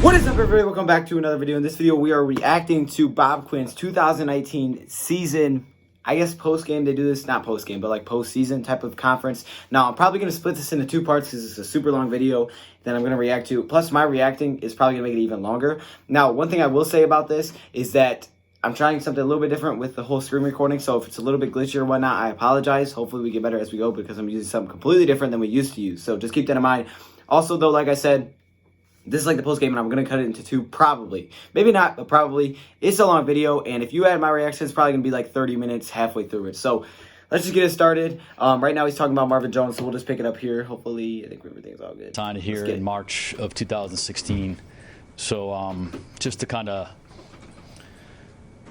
What is up, everybody? Welcome back to another video. In this video, we are reacting to Bob Quinn's 2019 season, I guess post-game. They do this, not post-game, but like post-season type of conference. Now, I'm probably going to split this into two parts because it's a super long video that I'm going to react to. Plus, my reacting is probably going to make it even longer. Now, one thing I will say about this is that I'm trying something a little bit different with the whole screen recording, so if it's a little bit glitchy or whatnot, I apologize. Hopefully, we get better as we go because I'm using something completely different than we used to use. So just keep that in mind. Also, though, like I said, this is like the post game, and I'm going to cut it into two, probably. Maybe not, but probably. It's a long video, and if you add my reaction, it's probably going to be like 30 minutes halfway through it. So let's just get it started. Right now, he's talking about Marvin Jones, so we'll just pick it up here. Hopefully, I think everything's all good. Signed here in March of 2016. So just to kind of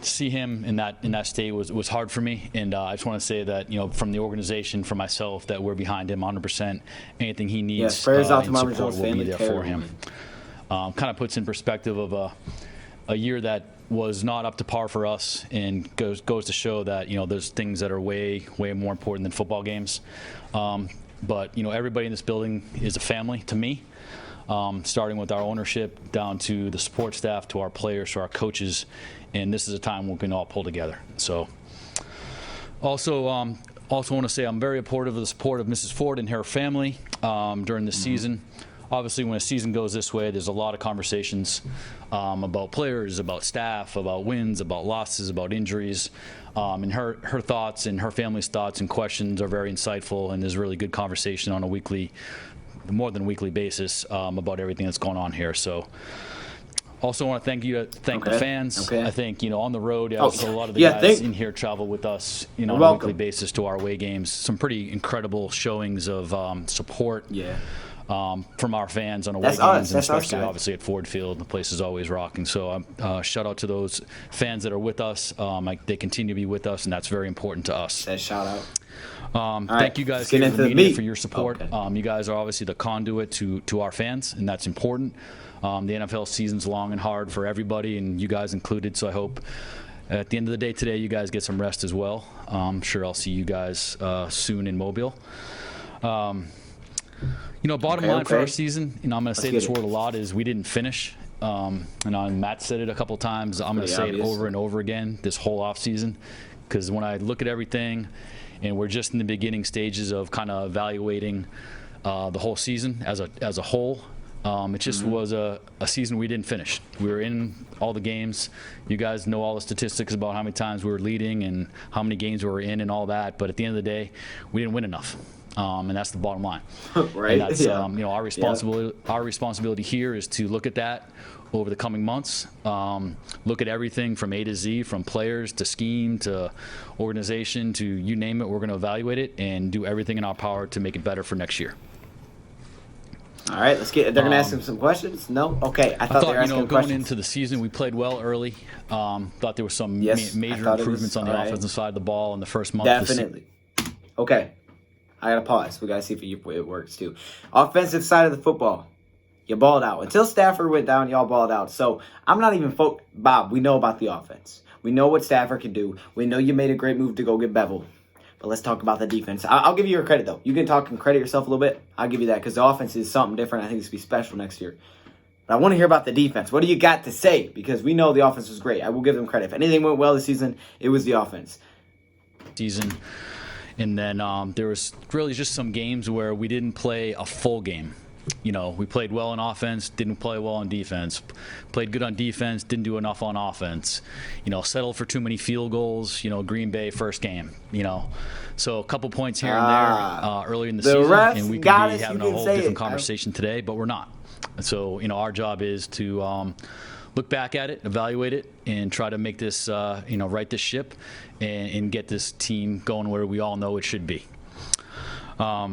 see him in that state was hard for me, and I just want to say that, you know, from the organization, for myself, that we're behind him 100%. Anything he needs, prayers out to in Marvin support, Jones' will family. be there for him. Kind of puts in perspective of a year that was not up to par for us, and goes to show that, you know, there's things that are way more important than football games. But you know, everybody in this building is a family to me. Starting with our ownership down to the support staff, to our players, to our coaches, and this is a time we can all pull together. So also want to say I'm very supportive of the support of Mrs. Ford and her family during this season. Obviously, when a season goes this way, there's a lot of conversations about players, about staff, about wins, about losses, about injuries. And her thoughts and her family's thoughts and questions are very insightful, and there's really good conversation on a more than weekly basis about everything that's going on here. So also want to thank the fans. I think, you know, on the road, a lot of the guys in here travel with us, you know, on a weekly basis to our away games. Some pretty incredible showings of support from our fans on away games, and especially obviously at Ford Field. The place is always rocking. So shout out to those fans that are with us. They continue to be with us, and that's very important to us. Shout out. Thank you guys here for media, for your support. You guys are obviously the conduit to our fans, and that's important. The NFL season's long and hard for everybody, and you guys included, so I hope at the end of the day today you guys get some rest as well. I'm sure I'll see you guys soon in Mobile. You know, bottom line for our season, you know, I'm going to say this word a lot, is we didn't finish. And Matt said it a couple times. I'm going to say it over and over again this whole offseason, because when I look at everything, and we're just in the beginning stages of kind of evaluating the whole season as a whole. It just was a season we didn't finish. We were in all the games. You guys know all the statistics about how many times we were leading and how many games we were in and all that. But at the end of the day, we didn't win enough. And that's the bottom line. Right. And that's, you know, our responsibility here is to look at that over the coming months. Look at everything from A to Z, from players to scheme to organization to you name it. We're going to evaluate it and do everything in our power to make it better for next year. All right, let's get. They're gonna ask him some questions. No, okay. I thought they were asking going questions. into the season, we played well early. Thought there were some major improvements on the offensive side of the ball in the first month. Definitely. Okay, I gotta pause. We gotta see if it works too. Offensive side of the football, you balled out. Until Stafford went down, y'all balled out. So I'm not even Bob. We know about the offense. We know what Stafford can do. We know you made a great move to go get Bevel. But let's talk about the defense. I'll give you your credit, though. You can talk and credit yourself a little bit. I'll give you that, because the offense is something different. I think it's going to be special next year. But I want to hear about the defense. What do you got to say? Because we know the offense was great. I will give them credit. If anything went well this season, it was the offense. And then there was really just some games where we didn't play a full game. You know, we played well on offense, didn't play well on defense. Played good on defense, didn't do enough on offense. You know, settled for too many field goals. You know, Green Bay first game. You know, so a couple points here and there early in the season, and we could be having a whole different conversation today, but we're not. And so, you know, our job is to look back at it, evaluate it, and try to make this, you know, right this ship and get this team going where we all know it should be.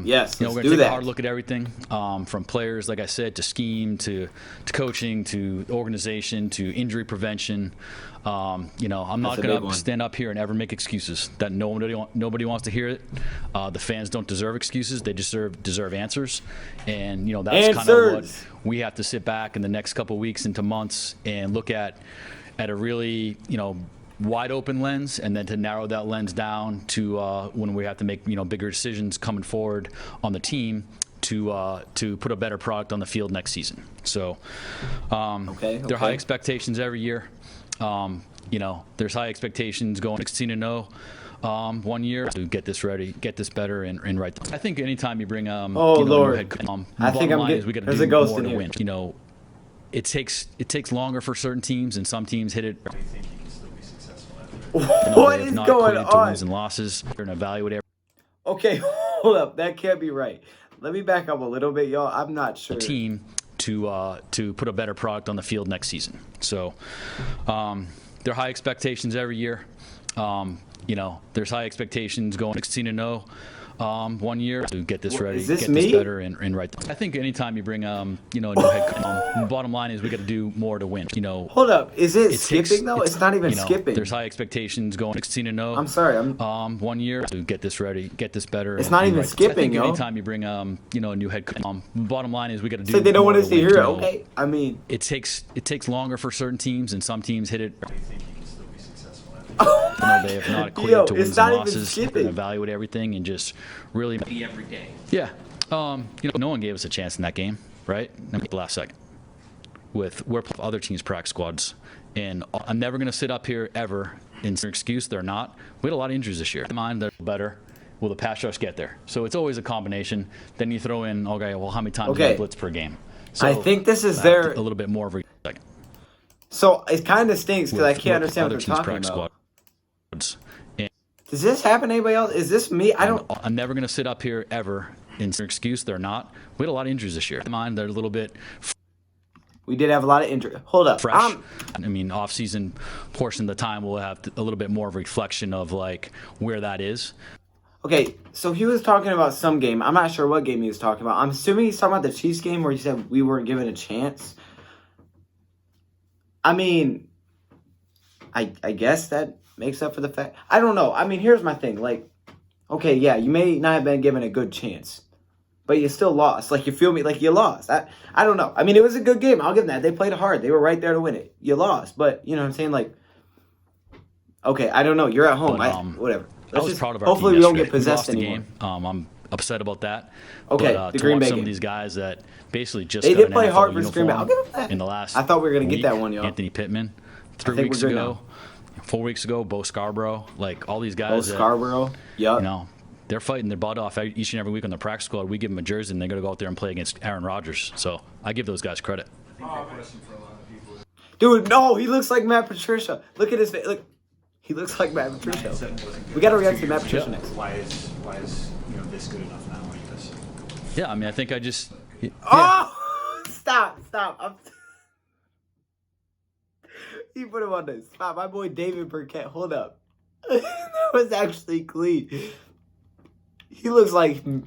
Yes, you know, we're going to take a hard look at everything, from players, like I said, to scheme, to coaching, to organization, to injury prevention. You know, I'm not going to stand up here and ever make excuses. That nobody wants to hear it. The fans don't deserve excuses. They deserve answers. And, you know, that's kind of what we have to sit back in the next couple of weeks into months and look at a really, you know, wide open lens, and then to narrow that lens down to when we have to make, you know, bigger decisions coming forward on the team, to put a better product on the field next season. So Okay. there are high expectations every year. There's high expectations going 16-0 1 year to get this ready, get this better, and right. I think anytime you bring Lord, head, I think I'm getting. There's a ghost in here. Win. It takes longer for certain teams, and some teams hit it. What is going on? To wins and losses. They're gonna evaluate every Okay, hold up. That can't be right. Let me back up a little bit, y'all. I'm not sure. Team to put a better product on the field next season. So there are high expectations every year. There's high expectations going 16-0 1 year to get this ready, this get me? this better, and right. I think anytime you bring a new head, bottom line is we got to do more to win. Hold up. Is it skipping though? It's not even skipping. There's high expectations going 16-0. I'm sorry. 1 year to get this ready, get this better. It's not even skipping, I think yo. anytime you bring a new head, bottom line is we got to do. So they don't more want us to win. hear it. Okay. I mean, it takes longer for certain teams, and some teams hit it. They have not equated to wins and losses. They're going to evaluate everything and just really be every day. Yeah. No one gave us a chance in that game, right? The last second. We're other teams' practice squads. And I'm never going to sit up here ever and say excuse. They're not. We had a lot of injuries this year. Mind they're better. Will the pass rush get there? So it's always a combination. Then you throw in, okay, well, how many times do you blitz per game? So I think this is their a little bit more every second. So it kind of stinks because I can't understand what they're talking about. Does this happen to anybody else? Is this me? I'm never going to sit up here ever and say excuse. They're not. We had a lot of injuries this year. Mind they're a little bit. We did have a lot of injury. Hold up. Fresh. Off-season portion of the time we'll have a little bit more of a reflection of like where that is. Okay, so he was talking about some game. I'm not sure what game he was talking about. I'm assuming he's talking about the Chiefs game where he said we weren't given a chance. I guess that makes up for the fact. I don't know. Here's my thing. Like, okay, yeah, you may not have been given a good chance, but you still lost. Like, you feel me? Like, you lost. I don't know. It was a good game. I'll give them that. They played hard. They were right there to win it. You lost, but you know what I'm saying? Like, okay, I don't know. You're at home. Whatever. I was proud of our hopefully team we don't yesterday. get possessed We lost anymore. the game. I'm upset about that. Okay, but, the Green Bay some game. of these guys that basically just They got did an play NFL hard for Green Bay. I'll uniform give them that. in the last I thought we were going to week. get that one, y'all. Anthony Pittman. I 3 think weeks we're good ago. now. 4 weeks ago, Bo Scarborough. Like all these guys. Bo Scarborough. Yep. They're fighting their butt off each and every week on the practice squad. We give them a jersey and they're going to go out there and play against Aaron Rodgers. So I give those guys credit. Dude, no, he looks like Matt Patricia. Look at his face. Look, he looks like Matt Patricia. We got to react to Matt Patricia next. Why is this good enough now like this? Yeah, I think I just. Yeah. Oh, stop! He put him on the spot. My boy David Burkett. Hold up. That was actually clean. He looks like he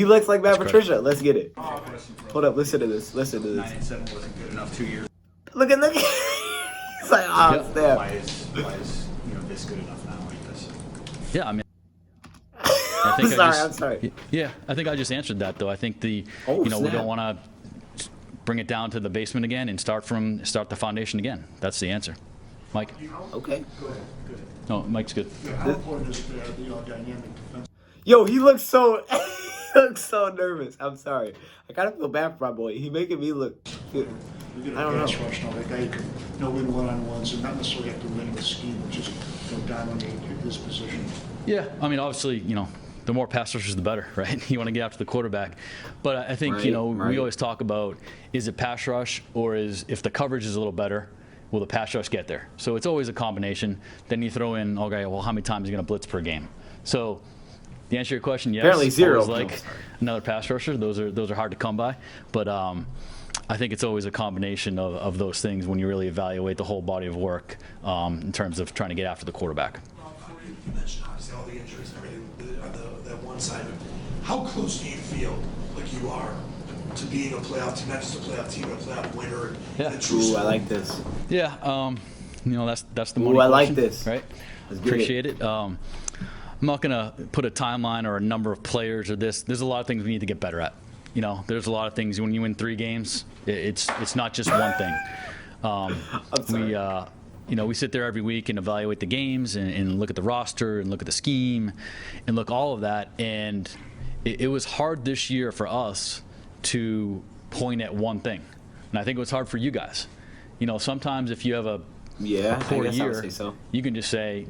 looks like Matt Patricia. Let's get it. Hold up, listen to this. 9-7 wasn't good enough 2 years. Look. He's like, oh, snap. Why is this good enough now like this? Yeah, I'm sorry. Yeah, I think I just answered that though. I think we don't want to bring it down to the basement again and start the foundation again. That's the answer. Mike? Okay. Go ahead. No, Mike's good. How important is the dynamic defense? Yo, he looks so nervous. I'm sorry. I kind of feel bad for my boy. He's making me look. We get a pass rush now. That guy can win one-on-ones and not necessarily have to win with scheme, but just dominate his position. Yeah, obviously, the more pass rushers, the better, right? You want to get after the quarterback. But I think, we always talk about, is it pass rush or if the coverage is a little better, will the pass rush get there? So it's always a combination. Then you throw in, okay, well, how many times are you going to blitz per game? So the answer to your question, yes. Apparently zero. Like another pass rusher. Those are hard to come by. But I think it's always a combination of those things when you really evaluate the whole body of work in terms of trying to get after the quarterback. You mentioned obviously all the injuries and everything on that one side. How close do you feel like you are to being a playoff team, not just a playoff team, but a playoff winner? Yeah. Ooh, I like this. Yeah. That's the money. Ooh, I like question, this. Right. Appreciate it. I'm not gonna put a timeline or a number of players or this. There's a lot of things we need to get better at. There's a lot of things when you win 3 games. It's not just one thing. We sit there every week and evaluate the games and look at the roster and look at the scheme and look all of that. And it was hard this year for us to point at one thing, and I think it was hard for you guys. You know, sometimes if you have a poor year, you can just say,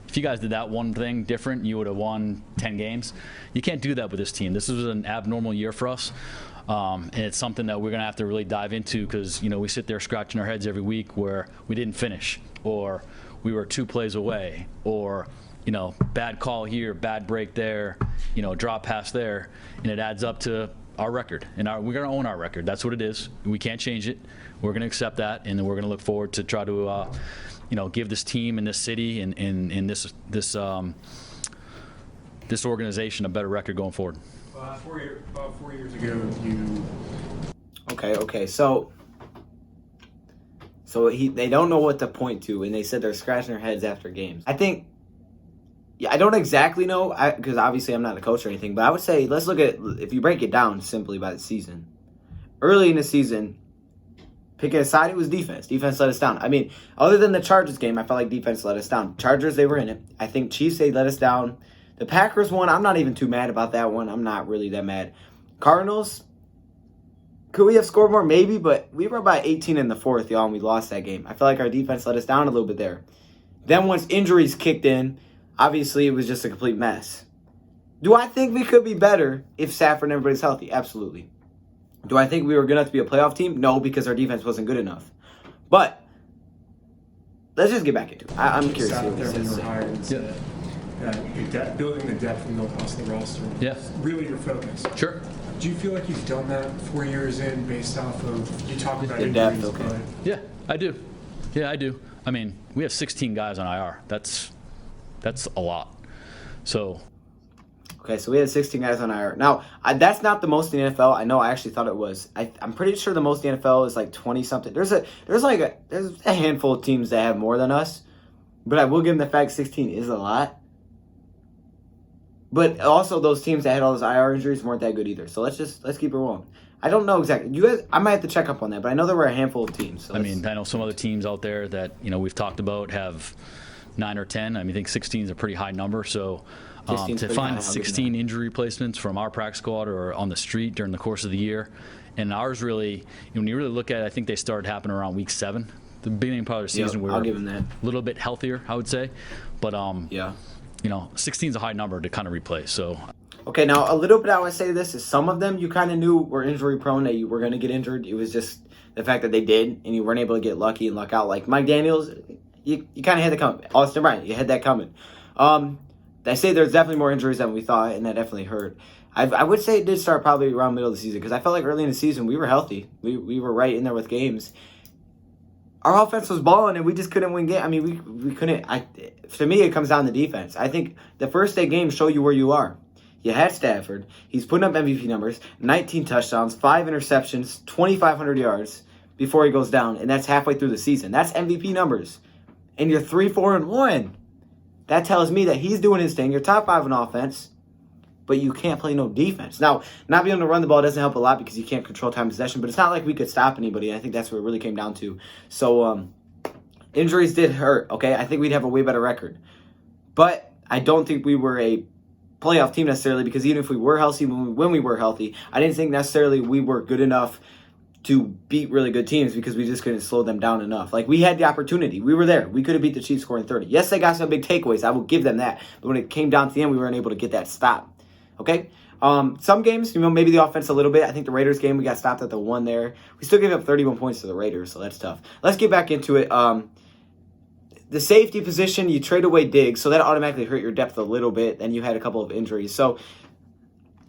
if you guys did that one thing different, you would have won 10 games. You can't do that with this team. This was an abnormal year for us, and it's something that we're going to have to really dive into because, you know, we sit there scratching our heads every week where we didn't finish, or we were 2 plays away, or, you know, bad call here, bad break there, you know, drop pass there, and it adds up to our record. And we're going to own our record. That's what it is. We can't change it. We're going to accept that, and then we're going to look forward to try to, you know, give this team and this city and this organization a better record going forward. About 4 years ago, you. Okay. So they don't know what to point to, and they said they're scratching their heads after games. I think. Yeah, I don't exactly know because obviously I'm not a coach or anything, but I would say let's look at, if you break it down simply by the season. Early in the season, picking a side, it was defense. Defense let us down. I mean, other than the Chargers game, I felt like defense let us down. Chargers, they were in it. I think Chiefs, they let us down. The Packers one, I'm not even too mad about that one. I'm not really that mad. Cardinals, could we have scored more? Maybe, but we were by 18 in the fourth, y'all, and we lost that game. I feel like our defense let us down a little bit there. Then once injuries kicked in, obviously, it was just a complete mess. Do I think we could be better if Stafford and everybody's healthy? Absolutely. Do I think we were good enough to be a playoff team? No, because our defense wasn't good enough. But let's just get back into it. I'm curious. Out there when you were hired and said, building the depth and no cost the roster. Yeah. Really your focus. Sure. Do you feel like you've done that 4 years in based off of, you talk about the injuries, depth, okay. Yeah, I do. Yeah, I do. I mean, we have 16 guys on IR. That's a lot. So. Okay, so we had 16 guys on IR. Now, that's not the most in the NFL. I know I actually thought it was. I'm pretty sure the most in the NFL is like 20-something. There's a handful of teams that have more than us. But I will give them the fact 16 is a lot. But also those teams that had all those IR injuries weren't that good either. So let's keep it rolling. I don't know exactly. You guys, I might have to check up on that, but I know there were a handful of teams. So I mean, I know some other teams out there that, you know, we've talked about have 9 or 10. I mean, I think 16 is a pretty high number. So to find 16 injury replacements from our practice squad or on the street during the course of the year, and ours really, when you really look at it, I think they started happening around week 7. The beginning part of the season, we were a little bit healthier, I would say. But you know, 16 is a high number to kind of replace. So. Okay, now a little bit I would say this is some of them you kind of knew were injury prone, that you were going to get injured. It was just the fact that they did, and you weren't able to get lucky and luck out. Like Mike Daniels, you kind of had that coming. Austin Bryant, you had that coming. I say there's definitely more injuries than we thought, and that definitely hurt. I would say it did start probably around middle of the season because I felt like early in the season we were healthy. We were right in there with games. Our offense was balling, and we just couldn't win games. I mean, we couldn't. To me, it comes down to defense. I think the first 8 games show you where you are. You had Stafford. He's putting up MVP numbers, 19 touchdowns, 5 interceptions, 2,500 yards before he goes down, and that's halfway through the season. That's MVP numbers. And you're 3-4-1. That tells me that he's doing his thing. You're top 5 in offense, but you can't play no defense. Now, not being able to run the ball doesn't help a lot because you can't control time possession, but it's not like we could stop anybody. I think that's what it really came down to. So, injuries did hurt, okay? I think we'd have a way better record. But I don't think we were a playoff team necessarily because even if we were healthy, when we were healthy, I didn't think necessarily we were good enough to beat really good teams because we just couldn't slow them down enough. Like, we had the opportunity. We were there. We could have beat the Chiefs scoring 30. Yes, they got some big takeaways. I will give them that. But when it came down to the end, we weren't able to get that stop. Okay? Some games, maybe the offense a little bit. I think the Raiders game, we got stopped at the 1 there. We still gave up 31 points to the Raiders, so that's tough. Let's get back into it. The safety position, you trade away Diggs, so that automatically hurt your depth a little bit, and you had a couple of injuries. So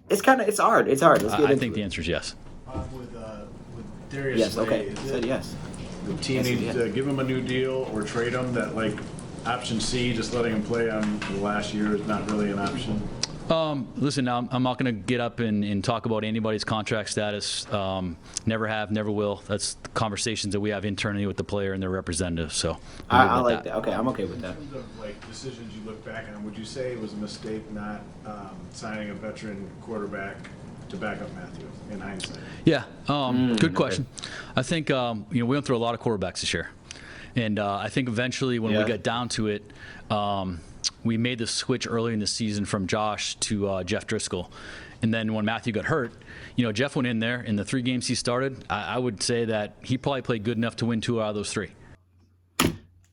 it's hard. It's hard. Let's get into it. I think the answer is yes. With Darius yes, Slay, okay. Said yes. The team needs to give him a new deal or trade him. That, like, option C, just letting him play on the last year is not really an option. Listen, now I'm not going to get up and talk about anybody's contract status. Never have, never will. That's the conversations that we have internally with the player and their representative. So I like that. Okay, I'm okay with that. In terms of, like, decisions you look back on, would you say it was a mistake not signing a veteran quarterback to back up Matthew in hindsight? Yeah, good question. I think we went through a lot of quarterbacks this year, and I think eventually when we got down to it, we made the switch early in the season from Josh to Jeff Driscoll. And then when Matthew got hurt, Jeff went in there. In the 3 games he started, I would say that he probably played good enough to win 2 out of those 3.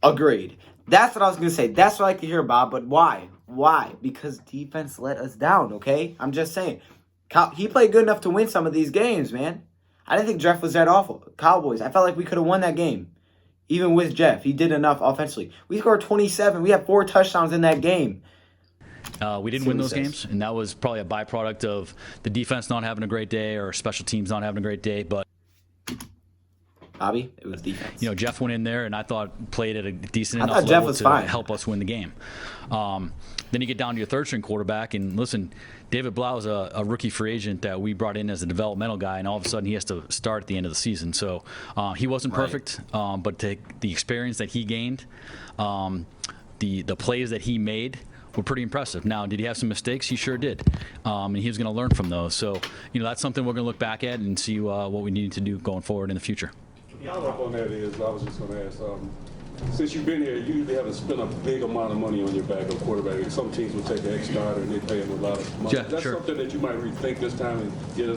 Agreed. That's what I was going to say. That's what I like to hear, Bob. But why? Why? Because defense let us down, okay? I'm just saying. He played good enough to win some of these games, man. I didn't think Jeff was that awful. Cowboys, I felt like we could have won that game. Even with Jeff, he did enough offensively. We scored 27. We had 4 touchdowns in that game. We didn't win those games, and that was probably a byproduct of the defense not having a great day or special teams not having a great day. But Bobby, it was defense. Jeff went in there, and I thought played at a decent enough Jeff level was to fine. help us win the game. Then you get down to your third-string quarterback, and listen, David Blau is a rookie free agent that we brought in as a developmental guy, and all of a sudden he has to start at the end of the season. So he wasn't perfect, but the experience that he gained, the plays that he made were pretty impressive. Now, did he have some mistakes? He sure did, and he was going to learn from those. So that's something we're going to look back at and see what we need to do going forward in the future. Follow-up on that is, I was just going to ask, since you've been here, you usually haven't spent a big amount of money on your backup quarterback. Some teams will take an ex-starter and they pay him a lot of money. Yeah, That's sure. something that you might rethink this time and get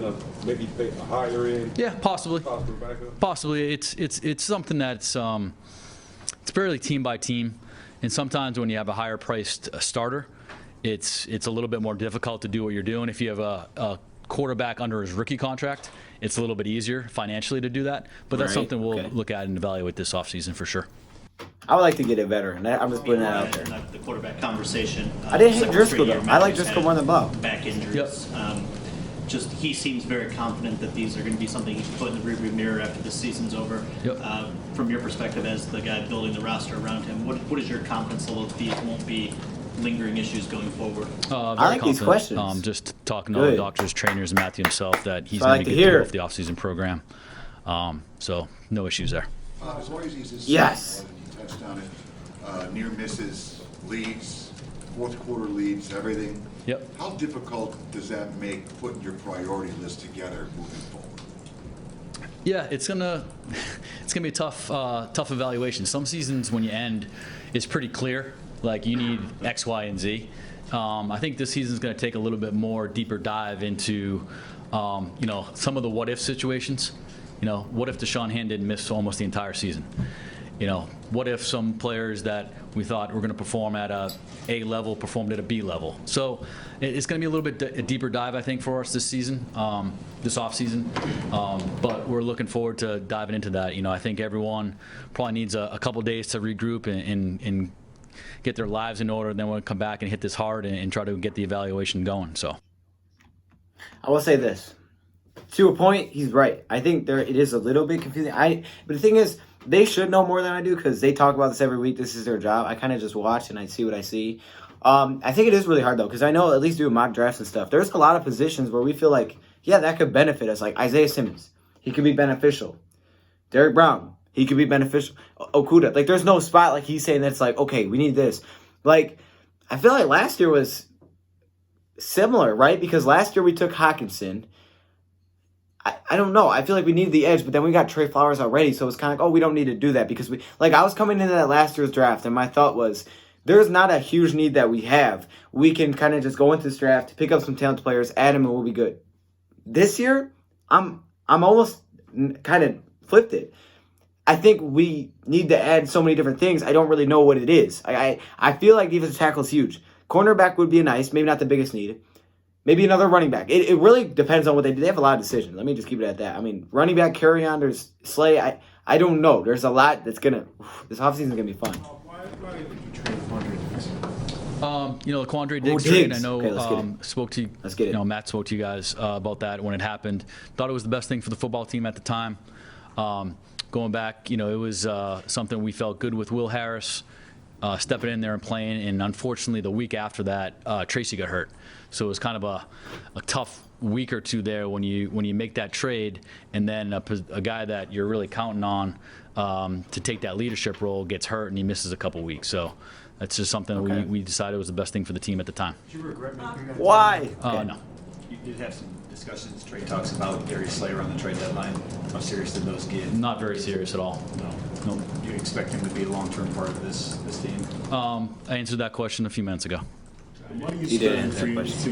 maybe pay a higher end. Yeah, possibly. Backup. Possibly. It's something that's it's fairly team by team, and sometimes when you have a higher priced starter, it's a little bit more difficult to do what you're doing. If you have a quarterback under his rookie contract, it's a little bit easier financially to do that. But that's something we'll look at and evaluate this offseason for sure. I would like to get a veteran. I'm just putting that out there. The quarterback conversation. I didn't hate Driscoll, though. I like Driscoll more than Blau. Back injuries. Just he seems very confident that these are going to be something he can put in the rearview mirror after the season's over. From your perspective as the guy building the roster around him, what is your confidence level that these won't be lingering issues going forward? I like these questions. Just talking to all the doctors, trainers, and Matthew himself that he's So going to be good with the offseason program. So no issues there. As long as he's Yes. you touched on it, near misses, leads, fourth quarter leads, everything. Yep. How difficult does that make putting your priority list together moving forward? Yeah, it's gonna be a tough evaluation. Some seasons when you end, it's pretty clear. Like you need X, Y, and Z. I think this season's going to take a little bit more deeper dive into, some of the what if situations. What if Deshaun Hand didn't miss almost the entire season? What if some players that we thought were going to perform at a level performed at a B level? So it's going to be a little bit a deeper dive, I think, for us this season, this off season. But we're looking forward to diving into that. I think everyone probably needs a couple days to regroup and get their lives in order, and then we'll come back and hit this hard and try to get the evaluation going. So I will say this. To a point, he's right. I think it is a little bit confusing. But the thing is, they should know more than I do because they talk about this every week. This is their job. I kind of just watch and I see what I see. I think it is really hard, though, because I know at least doing mock drafts and stuff, there's a lot of positions where we feel like, yeah, that could benefit us. Like Isaiah Simmons, he could be beneficial. Derek Brown, he could be beneficial. Okuda, like there's no spot like he's saying that's like, okay, we need this. Like, I feel like last year was similar, right? Because last year we took Hawkinson. I don't know. I feel like we needed the edge, but then we got Trey Flowers already, so it's kind of like, oh, we don't need to do that because I was coming into that last year's draft, and my thought was, there's not a huge need that we have. We can kind of just go into this draft, pick up some talented players, add them, and we'll be good. This year, I'm almost kind of flipped it. I think we need to add so many different things. I don't really know what it is. I feel like defensive tackle is huge. Cornerback would be nice, maybe not the biggest need. Maybe another running back. It really depends on what they do. They have a lot of decisions. Let me just keep it at that. I mean, running back, carry on, there's Slay. I don't know. There's a lot that's going to... This offseason is going to be fun. Why did you trade Quandre? The Quandre Diggs trade, I know, Let's get it. Matt spoke to you guys about that when it happened. Thought it was the best thing for the football team at the time. Going back, it was something we felt good with Will Harris stepping in there and playing, and unfortunately the week after that, Tracy got hurt. So it was kind of a tough week or two there when you make that trade, and then a guy that you're really counting on to take that leadership role gets hurt and he misses a couple weeks. So that's just something we decided was the best thing for the team at the time. Did you regret making that? Why? No. You did have some discussions, trade talks about Darius Slayer on the trade deadline. How serious did those get? Not very serious at all. no, you expect him to be a long-term part of this team? I answered that question a few minutes ago. What do you He did spend answer for that you question.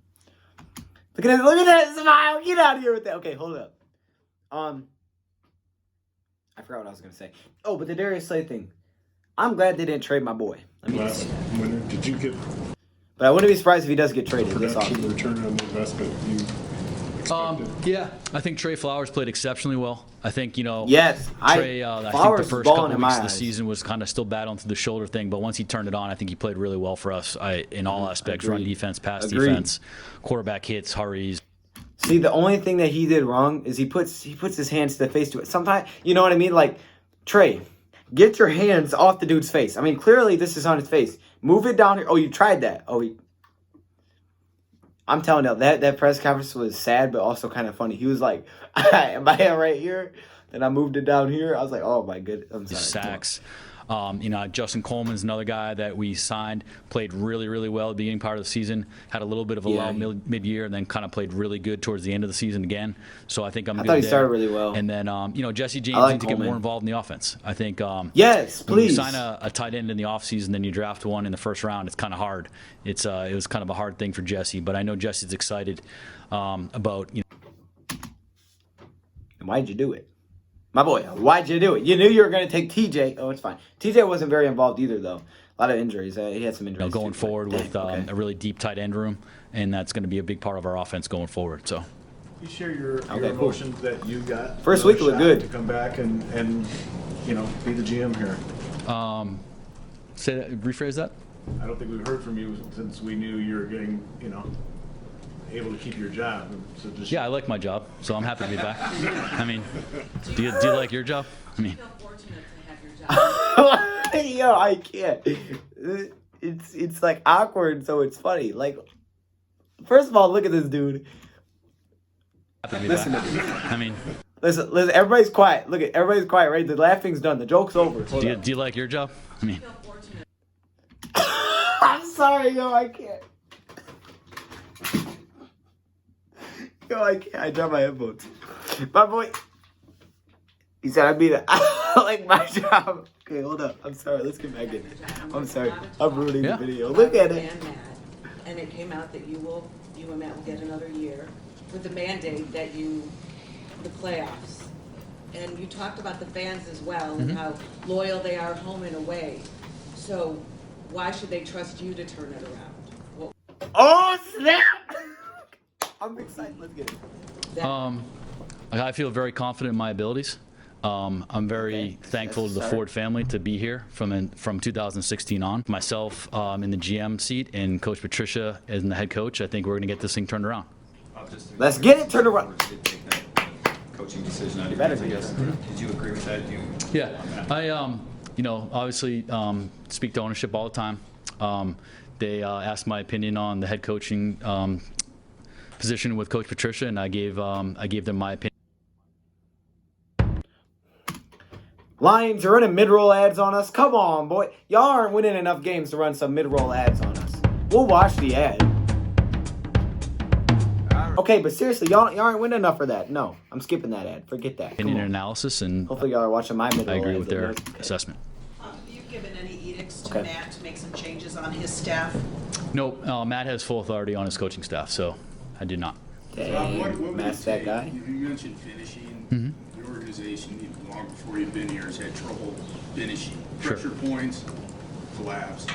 Look at that smile. Get out of here with that. Okay, hold up. I forgot what I was gonna say. Oh, but the Darius Slay thing. I'm glad they didn't trade my boy. Let me just Last say. winter, did you get But I wouldn't be surprised if he does get traded this production offseason. return on the investment you expected? Yeah, I think Trey Flowers played exceptionally well. I think, Yes, Trey, I think Flowers the is first balling couple in my weeks of the eyes. season was kind of still battling through the shoulder thing, but once he turned it on, I think he played really well for us in all aspects, run Agreed. defense, pass Agreed. defense, quarterback hits, hurries. See, the only thing that he did wrong is he puts his hands to the face to it. Sometimes, you know what I mean? Like, Trey, get your hands off the dude's face. I mean, clearly this is on his face. Move it down here. Oh, you tried that. I'm telling you, that press conference was sad, but also kind of funny. He was like, my hand right here, then I moved it down here. I was like, oh my goodness. I'm sorry. Sacks. Justin Coleman's another guy that we signed, played really, really well at the beginning part of the season, had a little bit of a lull mid-year, and then kind of played really good towards the end of the season again. So I think I'm good thought he there. started really well. And then, Jesse James like needs to get Coleman. more involved in the offense. I think Yes, when you please. sign a tight end in the offseason, then you draft one in the first round, it's kind of hard. It was kind of a hard thing for Jesse, but I know Jesse's excited about, Why'd you do it? My boy, why'd you do it? You knew you were going to take TJ. Oh, it's fine. TJ wasn't very involved either, though. A lot of injuries. He had some injuries. going too, forward but with dang, okay. a really deep tight end room, and that's going to be a big part of our offense going forward. So. You share your cool. emotions that you got. First another week looked shot good. to come back and be the GM here. Say that. Rephrase that. I don't think we've heard from you since we knew you were getting able to keep your job. So just Yeah, I like my job, so I'm happy to be back. I mean, do you like your job? I mean, feel fortunate to have your job. Yo, I can't. It's like awkward, so it's funny. Like, first of all, look at this dude. happy to be Listen back. to me. I mean, Listen. Everybody's quiet. Look at everybody's quiet. Right, the laughing's done. The joke's over. do you like your job? I mean, Feel fortunate. I'm sorry, yo, I can't. Yo, I can't. I dropped my headphones. My boy. He said I like my job. Okay, hold up. I'm sorry. Let's get back in. I'm sorry. I'm ruining the video. Look at it. And Matt, and it came out that you and Matt will get another year with the mandate that the playoffs. And you talked about the fans as well and how loyal they are home and away. So why should they trust you to turn it around? Well, Oh, snap. I'm excited. Let's get it. I feel very confident in my abilities. I'm very thankful to the Ford family to be here from 2016 on. Myself in the GM seat and Coach Patricia as the head coach, I think we're going to get this thing turned around. Let's get it turned around. Coaching decision out of Better I be. guess. Did you agree with that? Yeah, I obviously speak to ownership all the time. They asked my opinion on the head coaching position with Coach Patricia, and I gave them my opinion. Lions, you're running mid-roll ads on us. Come on, boy. Y'all aren't winning enough games to run some mid-roll ads on us. We'll watch the ad. Okay, but seriously, y'all aren't winning enough for that. No, I'm skipping that ad. Forget that. Come Opinion on. and analysis, and Hopefully y'all are watching my mid-roll I agree ads with their and those. assessment. Have you given any edicts to Okay. Matt to make some changes on his staff? Nope, Matt has full authority on his coaching staff, so I do not. Dang, Matt's that guy. You mentioned finishing. Your organization, even long before you've been here, has had trouble finishing. Sure. Pressure points, collapse.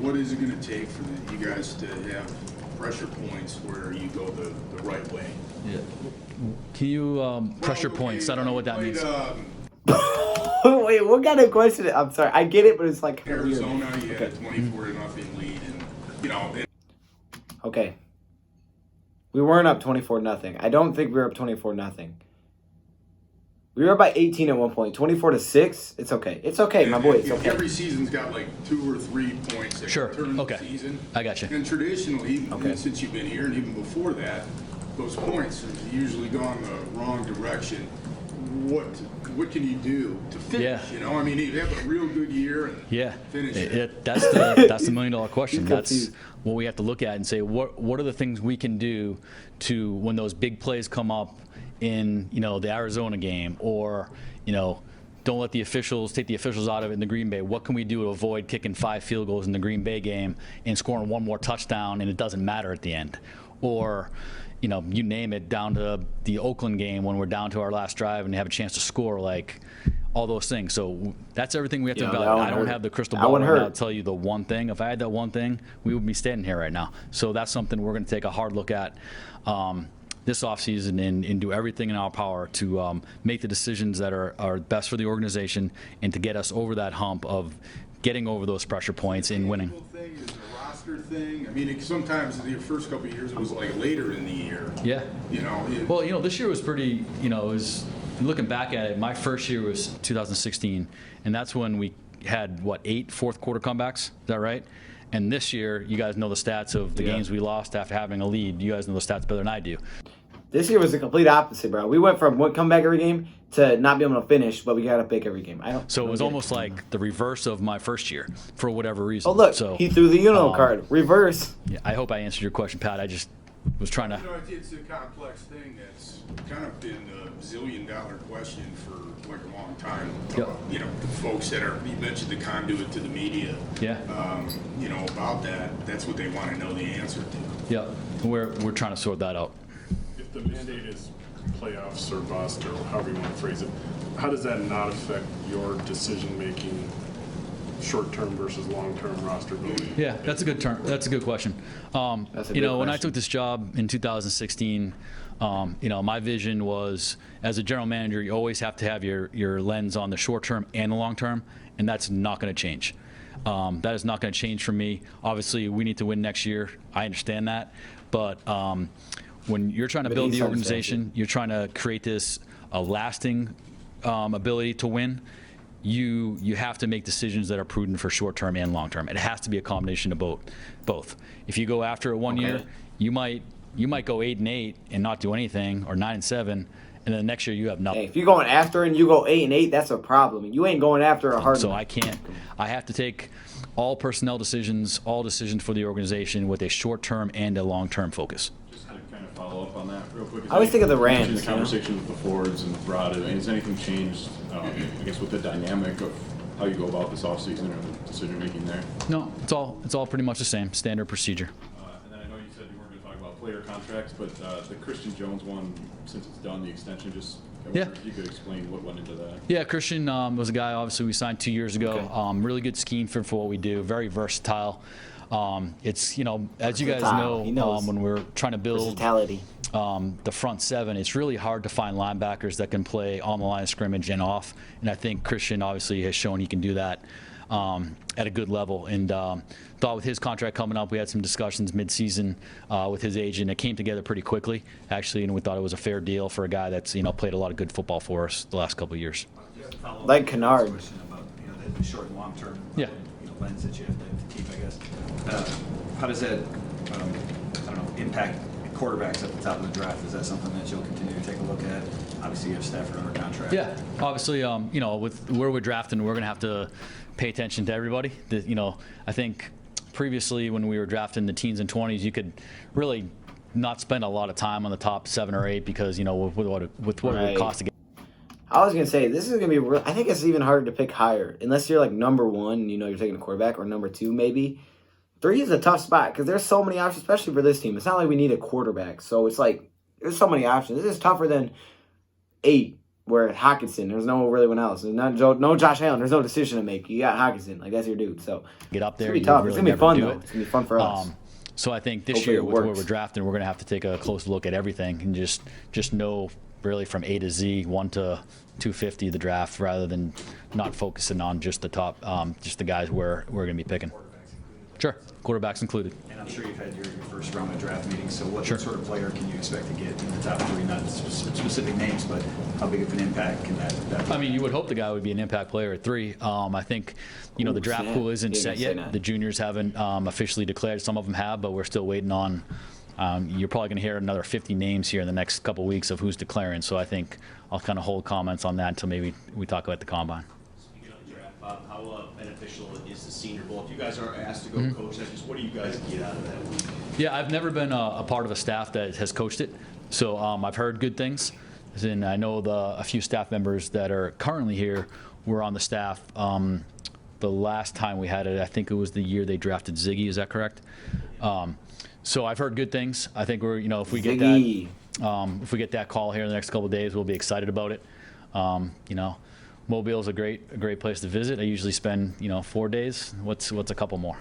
What is it going to take for you guys to have pressure points where you go the right way? Yeah. Can you pressure points? I don't know what that means. Wait, what kind of question? I'm sorry. I get it, but it's like kinda weird. Arizona, you had a 24-0 lead, and Okay. We weren't up 24-0. I don't think we were up 24-0. We were up by 18 at one point. 24-6. It's okay. It's okay, my boy. It's okay. Every season's got like 2 or 3 points that Sure. turn Okay. the season. I got you. And traditionally, Okay. since you've been here and even before that, those points have usually gone the wrong direction. What can you do to finish? Yeah. You know, I mean, you have a real good year and Yeah, finish it. that's the $1 million question. He's That's confused. what we have to look at and say, what are the things we can do to, when those big plays come up in the Arizona game, or don't let the officials take the officials out of it in the Green Bay. What can we do to avoid kicking 5 field goals in the Green Bay game and scoring one more touchdown and it doesn't matter at the end? Or, you know, you name it, down to the Oakland game when we're down to our last drive and have a chance to score, like all those things. So that's everything we have to evaluate. I don't have the crystal ball right now to tell you the one thing. If I had that one thing, we would be standing here right now. So that's something we're going to take a hard look at this offseason and do everything in our power to make the decisions that are best for the organization and to get us over that hump of getting over those pressure points and winning. Thing is a roster thing. I mean, sometimes the first couple of years it was like later in the year. Yeah. You know. Well, you know, this year was pretty. You know, it was looking back at it. My first year was 2016, and that's when we had 8 fourth quarter comebacks. Is that right? And this year, you guys know the stats of the games we lost after having a lead. You guys know the stats better than I do. This year was the complete opposite, bro. We went from one comeback every game to not being able to finish, but we got to pick every game. So it was almost like the reverse of my first year for whatever reason. Oh, look, so, he threw the card. Reverse. Yeah, I hope I answered your question, Pat. I just was trying to. You know, it's a complex thing that's kind of been a zillion-dollar question for like a long time. Yep. You know, the folks that are, you mentioned the conduit to the media. Yeah. You know, about that. That's what they want to know the answer to. Yeah, we're trying to sort that out. If the mandate is playoffs or bust, or however you want to phrase it, how does that not affect your decision-making, short-term versus long-term roster building? Yeah, that's a good term. That's a good question. You know, when I took this job in 2016, you know, my vision was, as a general manager, you always have to have your lens on the short-term and the long-term, and that's not going to change. That is not going to change for me. Obviously, we need to win next year. I understand that, but when you're trying to build the organization, you're trying to create this lasting ability to win. You have to make decisions that are prudent for short term and long term. It has to be a combination of both. If you go after it one year, you might go 8-8 and not do anything, or 9-7, and then the next year you have nothing. Hey, if you're going after and you go 8-8, that's a problem. You ain't going after a hard. So I have to take all personnel decisions, all decisions for the organization with a short term and a long term focus. Kind of follow up on that real quick. I always think of the Rams. The conversation with the Fords and the Brad, has anything changed, I guess, with the dynamic of how you go about this offseason or the decision making there? No, it's all pretty much the same, standard procedure. And then I know you said you weren't going to talk about player contracts, but the Christian Jones one, since it's done, the extension, just I wonder if you could explain what went into that. Yeah, Christian was a guy, obviously, we signed 2 years ago. Okay. Really good scheme for what we do, very versatile. It's, you know, as you guys know, when we're trying to build the front seven, it's really hard to find linebackers that can play on the line of scrimmage and off. And I think Christian obviously has shown he can do that at a good level. And thought with his contract coming up, we had some discussions mid-season with his agent. It came together pretty quickly, actually, and we thought it was a fair deal for a guy that's, you know, played a lot of good football for us the last couple of years. Like Kennard. About, you know, the short and long-term lens that you have to keep, I guess. How does that, I don't know, impact quarterbacks at the top of the draft? Is that something that you'll continue to take a look at? Obviously, you have Stafford under contract. Yeah, obviously, you know, with where we're drafting, we're going to have to pay attention to everybody. You know, I think previously when we were drafting the teens and 20s, you could really not spend a lot of time on the top 7 or 8 because, you know, with what it would cost to get. I was going to say, this is going to be I think it's even harder to pick higher. Unless you're like number 1, you know, you're taking a quarterback, or number 2 maybe. 3 is a tough spot because there's so many options, especially for this team. It's not like we need a quarterback. So it's like, there's so many options. This is tougher than 8, where at Hockenson, there's no really one else. There's no Josh Allen. There's no decision to make. You got Hockenson. Like, that's your dude. So get up there. It's going to be tough. It's going to be fun, though. It's going to be fun for us. So I think this year, with where we're drafting, we're going to have to take a close look at everything and just know really from A to Z, 1 to 250 the draft, rather than not focusing on just the top, just the guys we're going to be picking. Sure, quarterbacks included. And I'm sure you've had your first round of draft meetings, so what sort of player can you expect to get in the top 3? Not specific names, but how big of an impact can that be? I mean, you would hope the guy would be an impact player at 3. I think, you know, the draft pool isn't set yet. The juniors haven't officially declared. Some of them have, but we're still waiting on. You're probably going to hear another 50 names here in the next couple of weeks of who's declaring. So I think I'll kind of hold comments on that until maybe we talk about the combine. Speaking of the draft, Bob, how beneficial is the Senior Bowl? If you guys are asked to go coach that, just what do you guys get out of that week? Yeah, I've never been a part of a staff that has coached it, so I've heard good things. And I know a few staff members that are currently here were on the staff. The last time we had it, I think it was the year they drafted Ziggy. Is that correct? So I've heard good things. I think we're, if we get that call here in the next couple of days, we'll be excited about it. Mobile's a great place to visit. I usually spend 4 days. What's a couple more?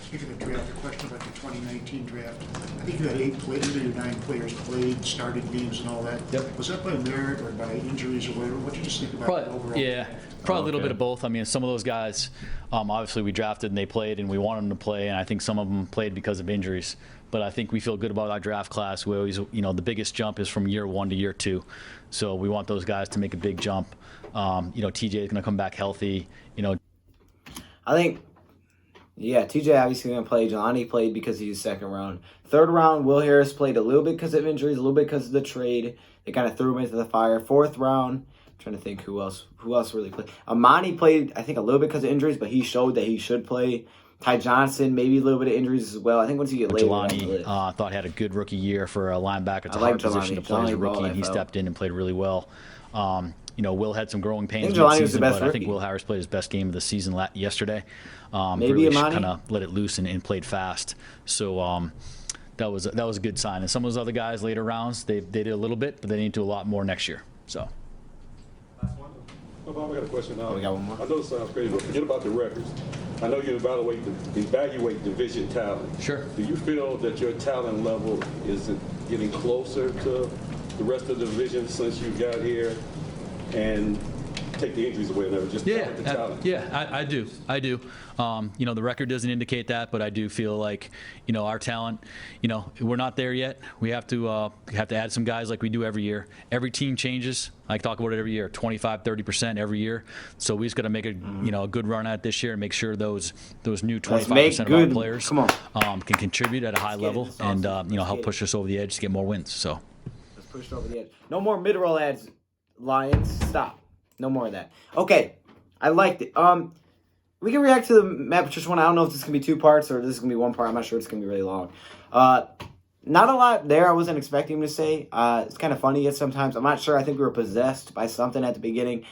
Speaking of the draft, a question about the 2019 draft. I think you had 8 players, 8 or 9 players played, started games and all that. Yep. Was that by merit or by injuries or whatever? What did you just think about the overall? Probably a little bit of both. I mean, some of those guys, obviously we drafted and they played and we wanted them to play, and I think some of them played because of injuries. But I think we feel good about our draft class. We always, the biggest jump is from year 1 to year 2. So we want those guys to make a big jump. TJ is going to come back healthy. I think, TJ obviously going to play. Jelani played because he's second round. Third round, Will Harris played a little bit because of injuries, a little bit because of the trade. They kind of threw him into the fire. Fourth round, I'm trying to think who else really played. Amani played, I think, a little bit because of injuries, but he showed that he should play. Ty Johnson, maybe a little bit of injuries as well. I think once you get later. Jelani thought he had a good rookie year for a linebacker. It's a hard position to play as a rookie, and he stepped in and played really well. Will had some growing pains mid-season, but I think Will Harris played his best game of the season yesterday. Maybe really Amani kind of let it loose and played fast. So that was a good sign. And some of those other guys later rounds, they did a little bit, but they need to do a lot more next year. So. Oh, Bob, I got a question. We got one more. I know it sounds crazy, but forget about the records. I know you evaluate division talent. Sure. Do you feel that your talent level is getting closer to the rest of the division since you got here? And take the injuries away, never just the talent. I do. The record doesn't indicate that, but I do feel like, our talent, we're not there yet. We have to add some guys like we do every year. Every team changes. I talk about it every year, 25-30% every year. So we just got to make a good run at it this year and make sure those new 25% of our players can contribute at a high level and help push us over the edge to get more wins. So let's push it over the edge. No more mid-roll ads, Lions. Stop. No more of that. Okay, I liked it. We can react to the Matt Patricia one. I don't know if this is going to be 2 parts or this is going to be 1 part. I'm not sure. It's going to be really long. Not a lot there I wasn't expecting him to say. It's kind of funny yet sometimes. I'm not sure. I think we were possessed by something at the beginning.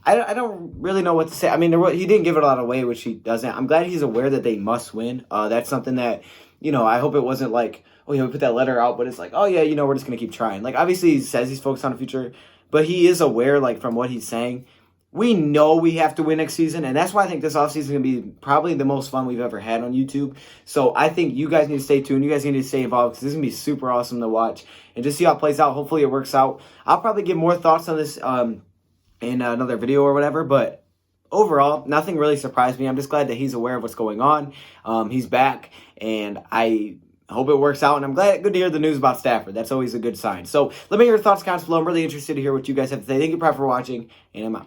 I don't really know what to say. I mean, he didn't give it a lot away, which he doesn't. I'm glad he's aware that they must win. That's something that, I hope it wasn't like, oh, yeah, we put that letter out, but it's like, oh, yeah, we're just going to keep trying. Like, obviously, he says he's focused on the future, but he is aware, like, from what he's saying. We know we have to win next season, and that's why I think this offseason is going to be probably the most fun we've ever had on YouTube. So I think you guys need to stay tuned. You guys need to stay involved because this is going to be super awesome to watch and just see how it plays out. Hopefully it works out. I'll probably give more thoughts on this in another video or whatever, but overall, nothing really surprised me. I'm just glad that he's aware of what's going on. He's back, and I hope it works out, and I'm good to hear the news about Stafford. That's always a good sign. So let me hear your thoughts, comments below. I'm really interested to hear what you guys have to say. Thank you, Prep, for watching, and I'm out.